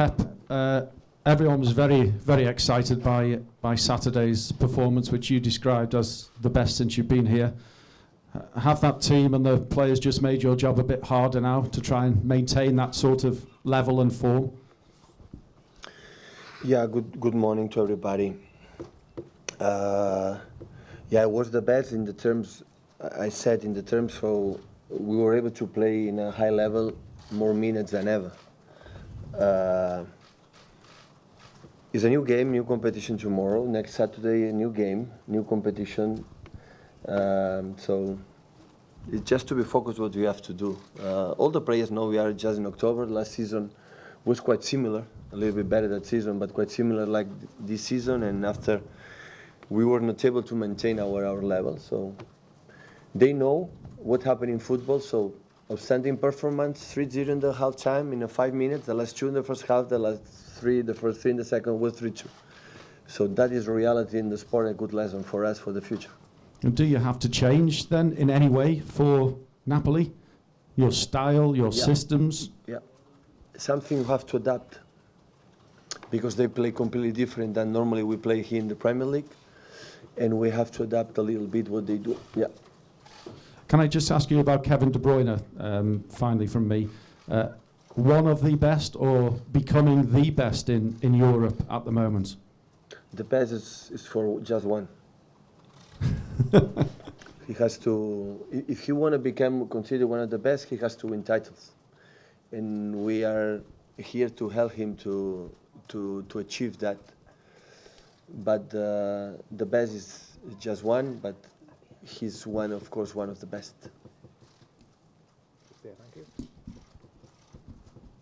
Pep, everyone was very excited by Saturday's performance, which you described as the best since you've been here. Have that team and the players just made your job a bit harder now to try and maintain that sort of level and form? Yeah, good morning to everybody. Yeah, it was the best in the terms, I said in the terms, so we were able to play in a high level, more minutes than ever. It's a new game, new competition tomorrow. Next Saturday, a new game, new competition. So it's just to be focused what we have to do. All the players know we are just in October. Last season was quite similar, a little bit better that season, but quite similar like this season. And after, we were not able to maintain our level. So they know what happened in football. So outstanding performance, 3-0 in the half time in 5 minutes. The last 2 in the first half, the last 3, the first 3 in the second was 3-2. So that is reality in the sport, a good lesson for us for the future. And do you have to change then in any way for Napoli? Your style, your systems? Yeah, something you have to adapt because they play completely different than normally we play here in the Premier League, and we have to adapt a little bit what they do. Yeah. Can I just ask you about Kevin De Bruyne, finally from me? One of the best or becoming the best in Europe at the moment? The best is for just one. He has to, if he want to become considered one of the best, he has to win titles. And we are here to help him to achieve that. But the best is just one, but he's one, of course, one of the best. Yeah, thank you.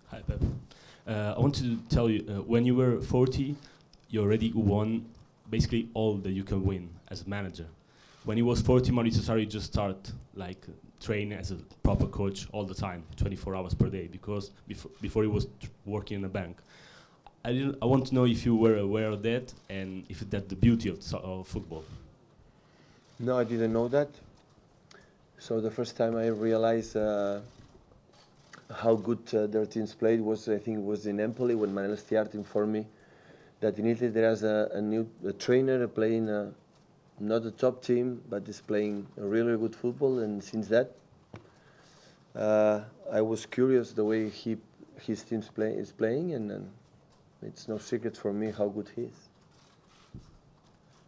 Hi, Pep. I want to tell you, when you were 40, you already won basically all that you can win as a manager. When he was 40, Maurizio Sarri just started like training as a proper coach all the time, 24 hours per day, because before he was working in a bank. I want to know if you were aware of that and if that's the beauty of football. No, I didn't know that. So the first time I realized how good their teams played was, I think it was in Napoli when Manuel Stiart informed me that in Italy there is a new trainer playing not a top team, but is playing a really good football. And since that, I was curious the way his team is playing, and it's no secret for me how good he is.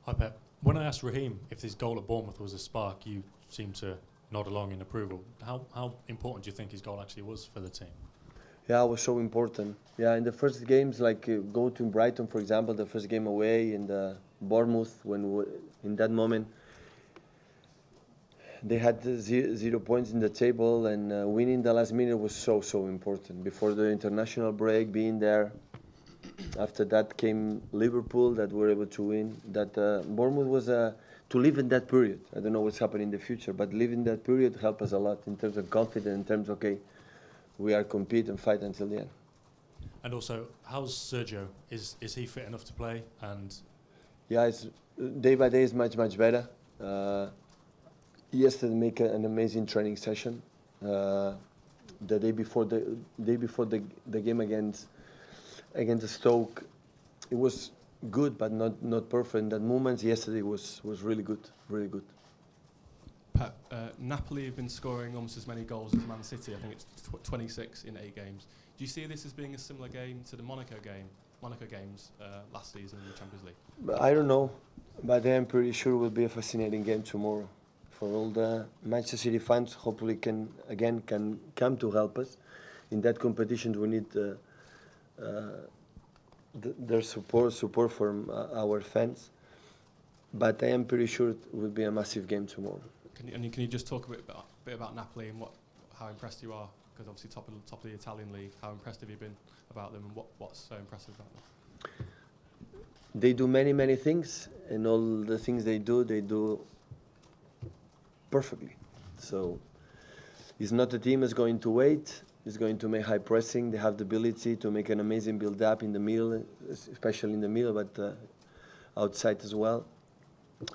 Hi Pep. When I asked Raheem if his goal at Bournemouth was a spark, you seemed to nod along in approval. How important do you think his goal actually was for the team? Yeah, it was so important. Yeah, in the first games, like go to Brighton, for example, the first game away, in the Bournemouth, when in that moment they had 0 points in the table, and winning the last minute was so important. Before the international break, being there. After that came Liverpool that were able to win. That Bournemouth was to live in that period. I don't know what's happening in the future, but living that period helped us a lot in terms of confidence, in terms of, okay, we are compete and fight until the end. And also, how's Sergio? Is he fit enough to play? And yeah, it's day by day is much better. Yesterday make an amazing training session. The day before the game against Stoke, it was good but not perfect. In that moment, yesterday was really good, really good. Pep, Napoli have been scoring almost as many goals as Man City. I think it's 26 in 8 games. Do you see this as being a similar game to the Monaco games last season in the Champions League? I don't know, but I'm pretty sure it will be a fascinating game tomorrow. For all the Manchester City fans, hopefully can come to help us in that competition. We need their support from our fans. But I am pretty sure it will be a massive game tomorrow. Can you just talk a bit about Napoli and how impressed you are? Because obviously top of the Italian league, how impressed have you been about them, and what's so impressive about them? They do many things, and all the things they do perfectly. So it's not a team that's going to wait. It's going to make high pressing. They have the ability to make an amazing build-up in the middle, especially in the middle, but outside as well.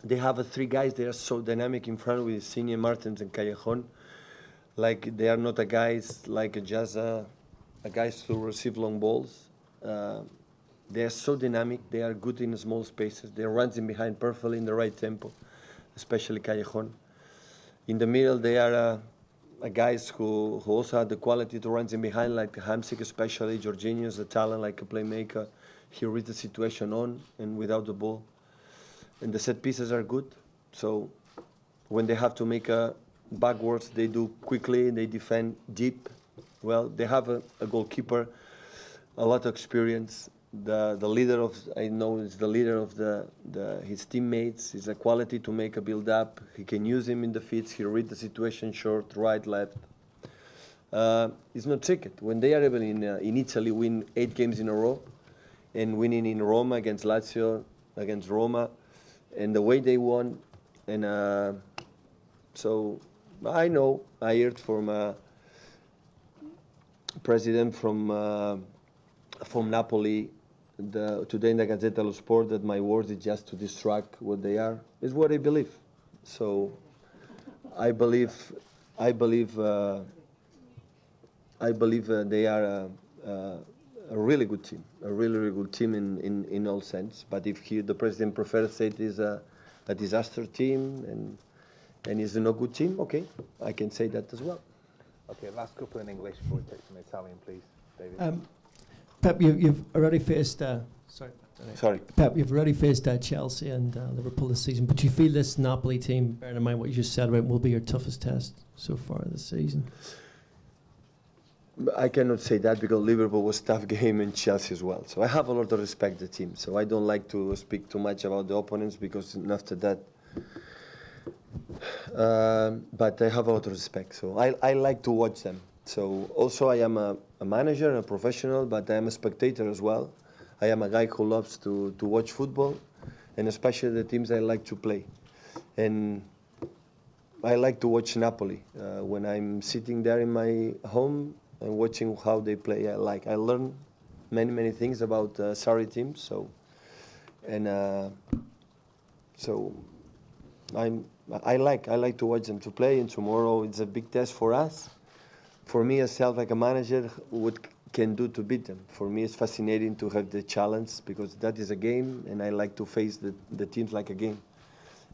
They have 3 guys. They are so dynamic in front with Senior Martins and Callejon. Like they are not a guys like just a guys to receive long balls. They are so dynamic. They are good in small spaces. They run in behind perfectly in the right tempo, especially Callejon. In the middle, they are guys who also have the quality to run in behind, like Hamsik, especially Jorginho's the talent, like a playmaker. He reads the situation on and without the ball. And the set pieces are good. So when they have to make a backwards, they do quickly. They defend deep. Well, they have a goalkeeper, a lot of experience. The leader of, I know, is the leader of his teammates. He's a quality to make a build up. He can use him in the feeds. He read the situation short, right, left. It's not tricky. When they are able in Italy win 8 games in a row, and winning in Roma against Lazio, against Roma, and the way they won, and so I know I heard from a president from Napoli today in the Gazzetta dello Sport that my words is just to distract what they are. Is what I believe. So I believe they are a really good team, a really good team in all sense. But if the president prefers to say it is a disaster team and is no good team, okay, I can say that as well. Okay, last couple in English before we take some Italian, please, David. Pep, you've already faced. Sorry. Pep, you've already faced Chelsea and Liverpool this season, but do you feel this Napoli team, bearing in mind what you just said about, will be your toughest test so far this season? I cannot say that because Liverpool was a tough game and Chelsea as well. So I have a lot of respect for the team. So I don't like to speak too much about the opponents because after that. But I have a lot of respect. So I like to watch them. So also I am a manager, a professional, but I am a spectator as well. I am a guy who loves to watch football, and especially the teams I like to play. And I like to watch Napoli. When I'm sitting there in my home and watching how they play, I learn many things about Sarri teams. So I like to watch them to play. And tomorrow it's a big test for us. For me, myself, like a manager, what can do to beat them. For me, it's fascinating to have the challenge because that is a game, and I like to face the teams like a game.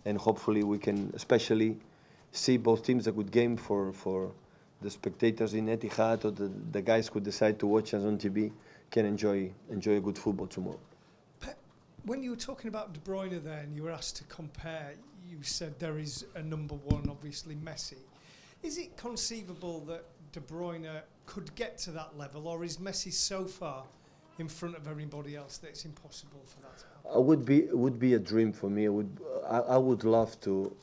And hopefully we can especially see both teams a good game for the spectators in Etihad or the guys who decide to watch us on TV can enjoy a good football tomorrow. Pep, when you were talking about De Bruyne there and you were asked to compare, you said there is a number one, obviously Messi. Is it conceivable that De Bruyne could get to that level, or is Messi so far in front of everybody else that it's impossible for that to happen? It would be a dream for me. I would love to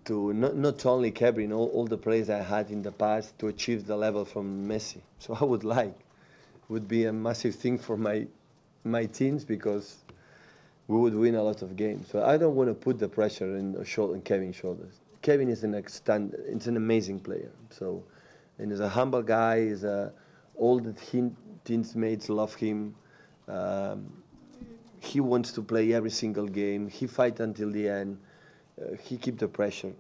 not only Kevin, all the players I had in the past to achieve the level from Messi. So I would would be a massive thing for my teams because we would win a lot of games. So I don't want to put the pressure in Kevin's shoulders. Kevin is it's an amazing player. So, and he's a humble guy. All the teammates love him. He wants to play every single game. He fights until the end. He keeps the pressure.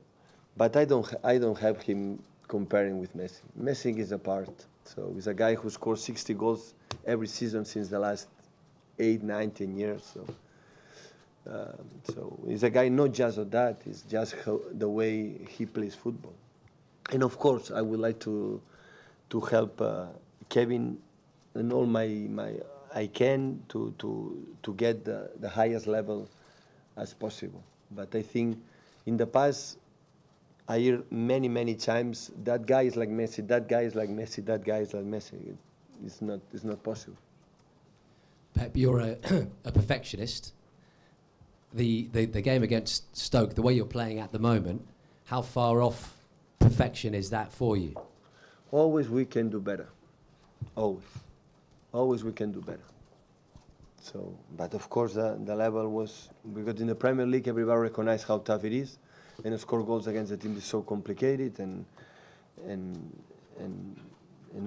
But I don't have him comparing with Messi. Messi is a part. So he's a guy who scores 60 goals every season since the last 8, 9, 10 years. So he's a guy not just of that, it's just the way he plays football. And of course, I would like to help Kevin and all I can to get the highest level as possible. But I think in the past, I hear many times that guy is like Messi, that guy is like Messi, that guy is like Messi. It's not possible. Pep, you're a perfectionist. The game against Stoke, the way you're playing at the moment, how far off perfection is that for you? Always we can do better. Always we can do better. So, but of course the level was, because in the Premier League everybody recognizes how tough it is, and to score goals against the team is so complicated, and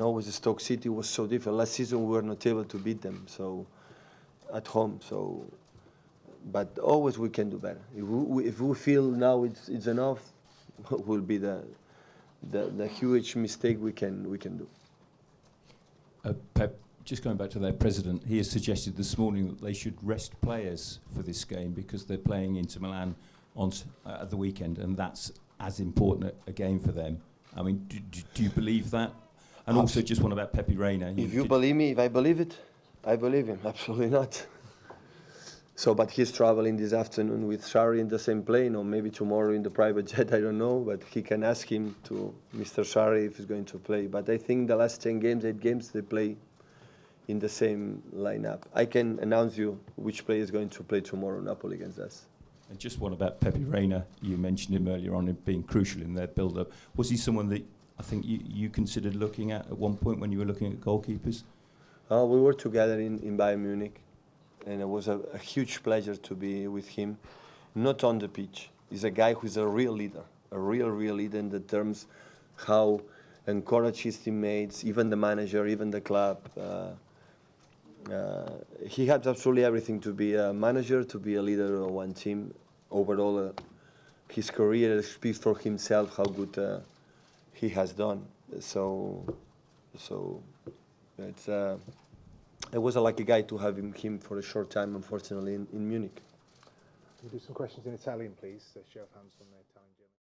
always the Stoke City was so difficult. Last season we were not able to beat them, so at home. So. But always we can do better. If we feel now it's enough, will be the huge mistake we can do. Pep, just going back to their president, he has suggested this morning that they should rest players for this game because they're playing Inter Milan on at the weekend, and that's as important a game for them. I mean, do you believe that? And also, just one about Pepe Reina. If you believe me, if I believe it, I believe him. Absolutely not. So, but he's traveling this afternoon with Sarri in the same plane, or maybe tomorrow in the private jet, I don't know, but he can ask him to Mr. Sarri if he's going to play. But I think the last 10 games, 8 games, they play in the same lineup. I can announce you which player is going to play tomorrow, Napoli against us. And just one about Pepe Reina. You mentioned him earlier on, being crucial in their build-up. Was he someone that I think you considered looking at one point when you were looking at goalkeepers? We were together in Bayern Munich, and it was a huge pleasure to be with him, not on the pitch. He's a guy who's a real leader, a real leader in the terms how encourage his teammates, even the manager, even the club. He had absolutely everything to be a manager, to be a leader of one team. Overall, his career speaks for himself how good he has done. So it's. It was a lucky guy to have him for a short time, unfortunately, in Munich. Can we do some questions in Italian, please? Show of hands from there.